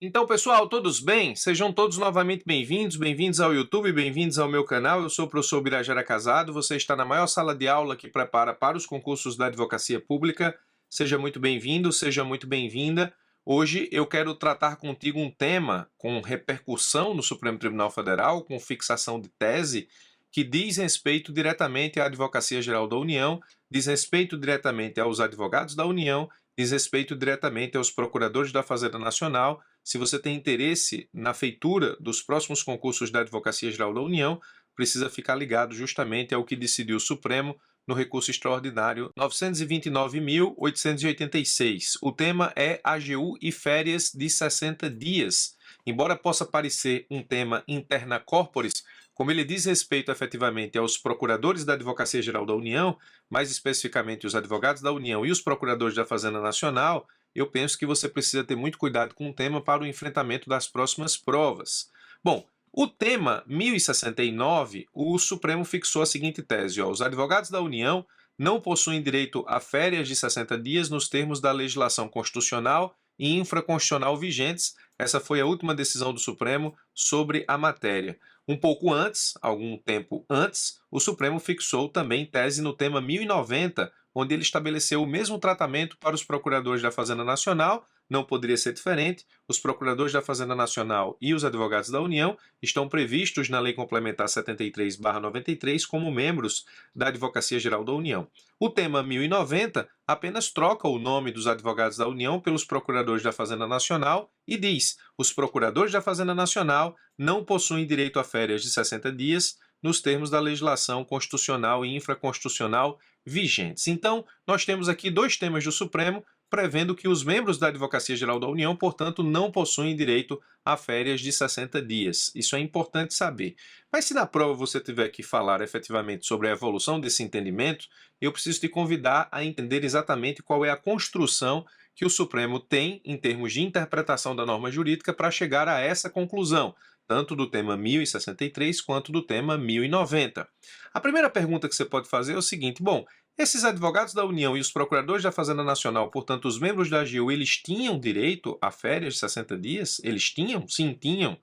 Então, pessoal, todos bem? Sejam todos novamente bem-vindos, bem-vindos ao YouTube, bem-vindos ao meu canal. Eu sou o professor Birajara Casado, você está na maior sala de aula que prepara para os concursos da advocacia pública. Seja muito bem-vindo, seja muito bem-vinda. Hoje eu quero tratar contigo um tema com repercussão no Supremo Tribunal Federal, com fixação de tese, que diz respeito diretamente à Advocacia Geral da União, diz respeito diretamente aos advogados da União, diz respeito diretamente aos procuradores da Fazenda Nacional. Se você tem interesse na feitura dos próximos concursos da Advocacia Geral da União, precisa ficar ligado justamente ao que decidiu o Supremo no recurso extraordinário 929.886. O tema é AGU e férias de 60 dias. Embora possa parecer um tema interna corporis, como ele diz respeito efetivamente aos procuradores da Advocacia Geral da União, mais especificamente os advogados da União e os procuradores da Fazenda Nacional, eu penso que você precisa ter muito cuidado com o tema para o enfrentamento das próximas provas. Bom, o tema 1069, o Supremo fixou a seguinte tese: os advogados da União não possuem direito a férias de 60 dias nos termos da legislação constitucional e infraconstitucional vigentes. Essa foi a última decisão do Supremo sobre a matéria. Um pouco antes, algum tempo antes, o Supremo fixou também tese no tema 1090, onde ele estabeleceu o mesmo tratamento para os procuradores da Fazenda Nacional. Não poderia ser diferente. Os procuradores da Fazenda Nacional e os advogados da União estão previstos na Lei Complementar 73/93 como membros da Advocacia Geral da União. O tema 1090 apenas troca o nome dos advogados da União pelos procuradores da Fazenda Nacional e diz: os procuradores da Fazenda Nacional não possuem direito a férias de 60 dias nos termos da legislação constitucional e infraconstitucional vigentes. Então, nós temos aqui dois temas do Supremo prevendo que os membros da Advocacia Geral da União, portanto, não possuem direito a férias de 60 dias. Isso é importante saber. Mas se na prova você tiver que falar efetivamente sobre a evolução desse entendimento, eu preciso te convidar a entender exatamente qual é a construção que o Supremo tem em termos de interpretação da norma jurídica para chegar a essa conclusão, tanto do tema 1063 quanto do tema 1090. A primeira pergunta que você pode fazer é o seguinte: bom, esses advogados da União e os procuradores da Fazenda Nacional, portanto, os membros da AGU, eles tinham direito a férias de 60 dias? Eles tinham? Sim, tinham.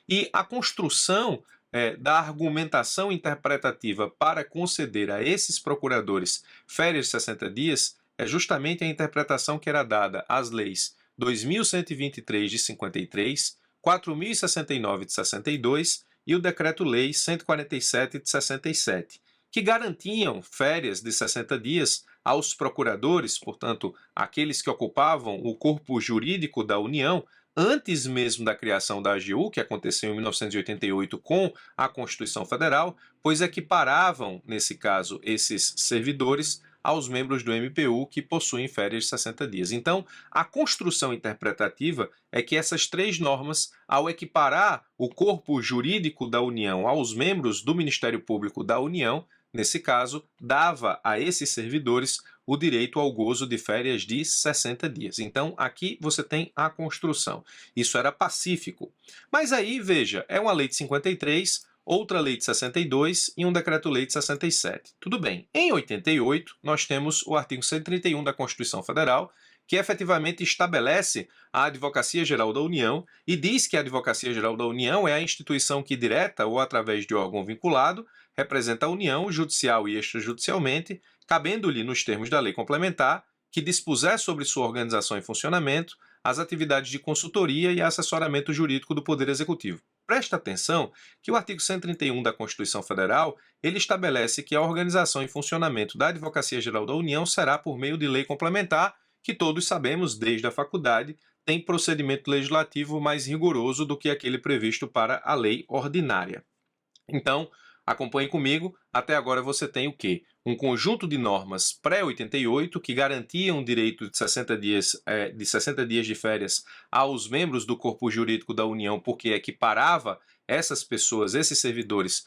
E a construção da argumentação interpretativa para conceder a esses procuradores férias de 60 dias é justamente a interpretação que era dada às leis 2.123 de 53, 4.069 de 62 e o Decreto-Lei 147 de 67, que garantiam férias de 60 dias aos procuradores, portanto, aqueles que ocupavam o corpo jurídico da União, antes mesmo da criação da AGU, que aconteceu em 1988 com a Constituição Federal, pois equiparavam, nesse caso, esses servidores aos membros do MPU que possuem férias de 60 dias. Então, a construção interpretativa é que essas três normas, ao equiparar o corpo jurídico da União aos membros do Ministério Público da União, nesse caso, dava a esses servidores o direito ao gozo de férias de 60 dias. Então, aqui você tem a construção. Isso era pacífico. Mas aí, veja, é uma lei de 53, outra lei de 62 e um decreto-lei de 67. Tudo bem. Em 88, nós temos o artigo 131 da Constituição Federal, que efetivamente estabelece a Advocacia Geral da União e diz que a Advocacia Geral da União é a instituição que, direta ou através de órgão vinculado, representa a União, judicial e extrajudicialmente, cabendo-lhe, nos termos da lei complementar, que dispuser sobre sua organização e funcionamento as atividades de consultoria e assessoramento jurídico do Poder Executivo. Presta atenção que o artigo 131 da Constituição Federal, ele estabelece que a organização e funcionamento da Advocacia Geral da União será por meio de lei complementar, que todos sabemos, desde a faculdade, tem procedimento legislativo mais rigoroso do que aquele previsto para a lei ordinária. Então, acompanhe comigo, até agora você tem o quê? Um conjunto de normas pré-88 que garantiam o direito de 60 dias de férias aos membros do corpo jurídico da União, porque equiparava essas pessoas, esses servidores,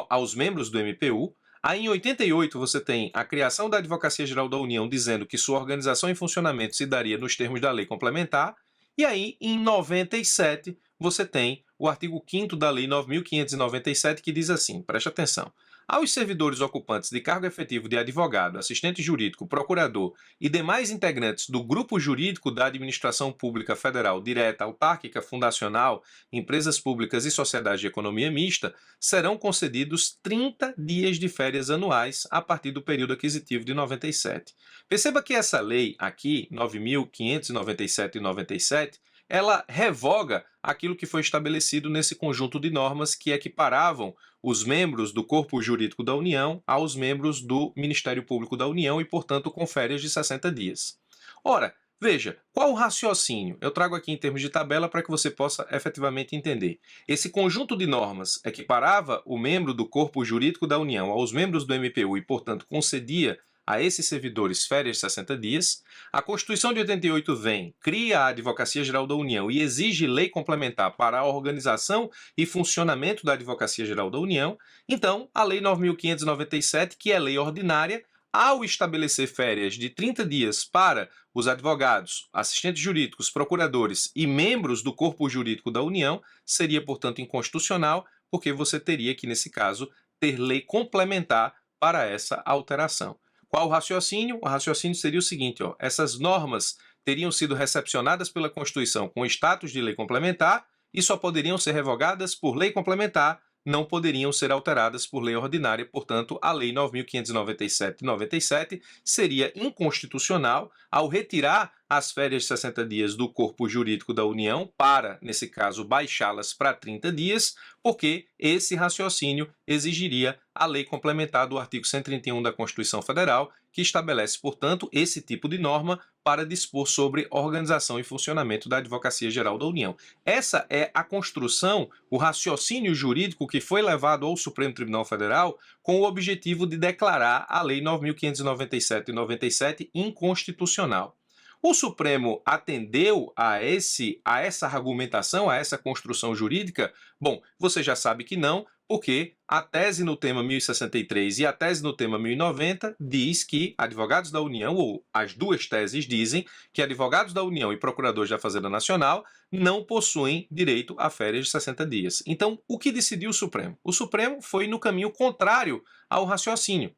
aos membros do MPU. Aí, em 88, você tem a criação da Advocacia Geral da União, dizendo que sua organização e funcionamento se daria nos termos da lei complementar. E aí, em 97, você tem o artigo 5º da Lei 9.597, que diz assim, preste atenção: Aos servidores ocupantes de cargo efetivo de advogado, assistente jurídico, procurador e demais integrantes do grupo jurídico da administração pública federal direta, autárquica, fundacional, empresas públicas e sociedades de economia mista, serão concedidos 30 dias de férias anuais a partir do período aquisitivo de 97. Perceba que essa lei aqui, 9.597 e 97, ela revoga aquilo que foi estabelecido nesse conjunto de normas que equiparavam os membros do Corpo Jurídico da União aos membros do Ministério Público da União e, portanto, com férias de 60 dias. Ora, veja, qual o raciocínio? Eu trago aqui em termos de tabela para que você possa efetivamente entender. Esse conjunto de normas equiparava o membro do Corpo Jurídico da União aos membros do MPU e, portanto, concedia a esses servidores férias de 60 dias. A Constituição de 88 vem, cria a Advocacia Geral da União e exige lei complementar para a organização e funcionamento da Advocacia Geral da União. Então, a Lei 9.597, que é lei ordinária, ao estabelecer férias de 30 dias para os advogados, assistentes jurídicos, procuradores e membros do corpo jurídico da União, seria, portanto, inconstitucional, porque você teria que, nesse caso, ter lei complementar para essa alteração. Qual o raciocínio? O raciocínio seria o seguinte, essas normas teriam sido recepcionadas pela Constituição com status de lei complementar e só poderiam ser revogadas por lei complementar, não poderiam ser alteradas por lei ordinária. Portanto, a Lei 9.597/97 seria inconstitucional ao retirar as férias de 60 dias do corpo jurídico da União para, nesse caso, baixá-las para 30 dias, porque esse raciocínio exigiria a lei complementar do artigo 131 da Constituição Federal, que estabelece, portanto, esse tipo de norma para dispor sobre organização e funcionamento da Advocacia Geral da União. Essa é a construção, o raciocínio jurídico que foi levado ao Supremo Tribunal Federal com o objetivo de declarar a Lei 9.597/97 inconstitucional. O Supremo atendeu a essa argumentação, a essa construção jurídica? Bom, você já sabe que não, porque a tese no tema 1063 e a tese no tema 1090 diz que advogados da União, ou as duas teses dizem que advogados da União e procuradores da Fazenda Nacional não possuem direito a férias de 60 dias. Então, o que decidiu o Supremo? O Supremo foi no caminho contrário ao raciocínio.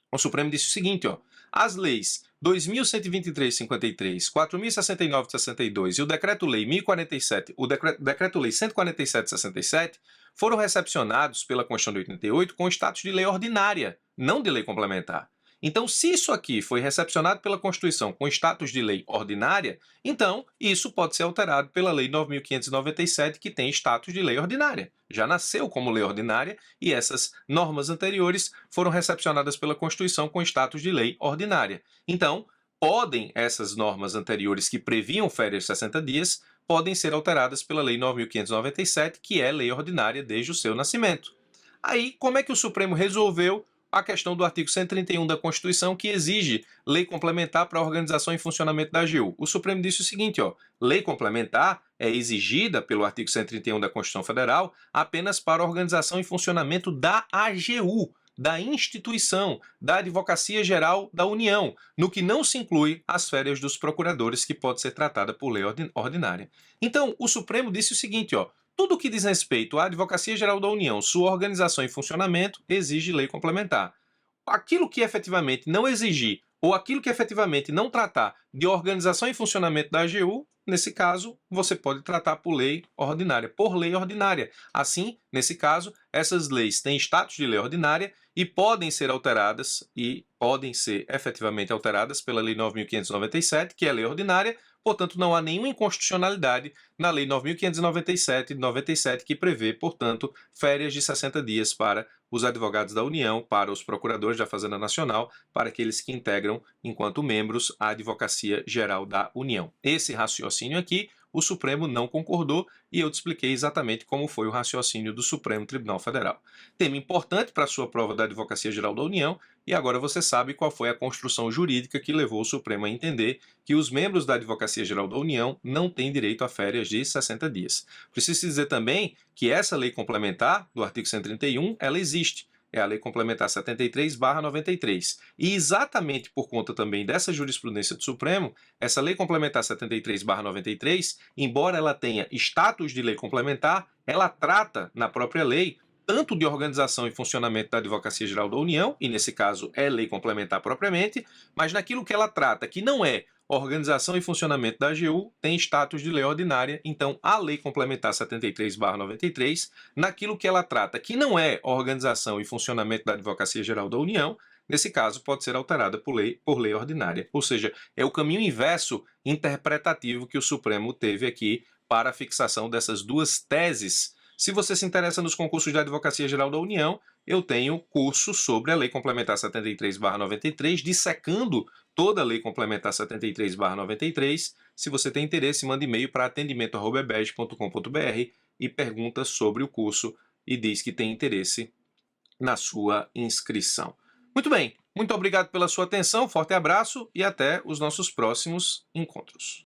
O Supremo disse o seguinte, as leis 2.123/53, 4.069/62 e o Decreto-Lei 1047, o Decreto-Lei 147/67 foram recepcionados pela Constituição de 88 com status de lei ordinária, não de lei complementar. Então, se isso aqui foi recepcionado pela Constituição com status de lei ordinária, então isso pode ser alterado pela Lei 9.597, que tem status de lei ordinária. Já nasceu como lei ordinária e essas normas anteriores foram recepcionadas pela Constituição com status de lei ordinária. Então, podem essas normas anteriores que previam férias de 60 dias, podem ser alteradas pela Lei 9.597, que é lei ordinária desde o seu nascimento. Aí, como é que o Supremo resolveu a questão do artigo 131 da Constituição, que exige lei complementar para a organização e funcionamento da AGU? O Supremo disse o seguinte, lei complementar é exigida pelo artigo 131 da Constituição Federal apenas para a organização e funcionamento da AGU, da instituição, da Advocacia Geral da União, no que não se inclui as férias dos procuradores, que pode ser tratada por lei ordinária. Então, o Supremo disse o seguinte, tudo que diz respeito à Advocacia Geral da União, sua organização e funcionamento, exige lei complementar. Aquilo que efetivamente não exigir, ou aquilo que efetivamente não tratar de organização e funcionamento da AGU, nesse caso, você pode tratar por lei ordinária. Assim, nesse caso, essas leis têm status de lei ordinária e podem ser alteradas, e podem ser efetivamente alteradas pela Lei 9.597, que é lei ordinária. Portanto, não há nenhuma inconstitucionalidade na Lei 9.597 de 97, que prevê, portanto, férias de 60 dias para os advogados da União, para os procuradores da Fazenda Nacional, para aqueles que integram, enquanto membros, a Advocacia Geral da União. Esse raciocínio aqui, o Supremo não concordou e eu te expliquei exatamente como foi o raciocínio do Supremo Tribunal Federal. Tema importante para a sua prova da Advocacia Geral da União, e agora você sabe qual foi a construção jurídica que levou o Supremo a entender que os membros da Advocacia Geral da União não têm direito a férias de 60 dias. Preciso dizer também que essa lei complementar do artigo 131, ela existe. É a Lei Complementar 73/93. E exatamente por conta também dessa jurisprudência do Supremo, essa Lei Complementar 73/93, embora ela tenha status de lei complementar, ela trata, na própria lei, tanto de organização e funcionamento da Advocacia Geral da União, e nesse caso é lei complementar propriamente, mas naquilo que ela trata, que não é organização e funcionamento da AGU, tem status de lei ordinária, então a Lei Complementar 73/93, naquilo que ela trata, que não é organização e funcionamento da Advocacia Geral da União, nesse caso pode ser alterada por lei ordinária. Ou seja, é o caminho inverso interpretativo que o Supremo teve aqui para a fixação dessas duas teses. Se você se interessa nos concursos da Advocacia Geral da União, eu tenho curso sobre a Lei Complementar 73/93, dissecando toda a Lei Complementar 73/93. Se você tem interesse, mande e-mail para atendimento@ebege.com.br e pergunta sobre o curso e diz que tem interesse na sua inscrição. Muito bem, muito obrigado pela sua atenção, forte abraço e até os nossos próximos encontros.